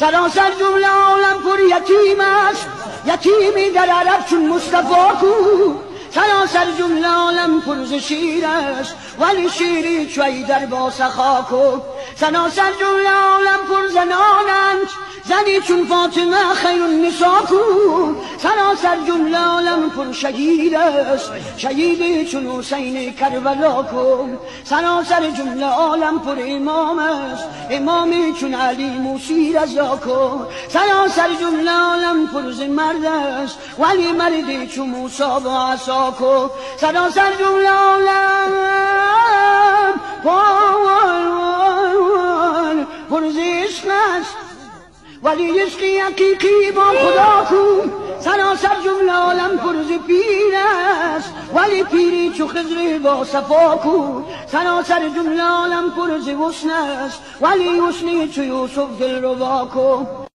سراسر جمله عالم پر یتیم است، یتیمی در عرب چون مصطفی کو. سراسر جمله عالم پر ز شیر است، ولی شیری چوی در با سخا کو. سراسر جمله عالم پر زنانند، زنی چون فاطمه خیر النساء کو. سراسر جمله عالم پر شهید است، شهیدی چون حسین کربلا کو. سراسر جمله عالم پر امام است، امامی چون علی موسی رضا کو. سراسر جمله عالم پر ز مرد است، ولی مردی چون موسی با عصا کو. سراسر جمله عالم پر ز عشق است، ولی عشق حقیقی با خدا کو. سراسر جمله عالم پر ز پیر است، ولی پیری چو خضر با صفا کو. سراسر جمله عالم پر ز حسن است، ولی حسنی چو یوسف دلربا کو.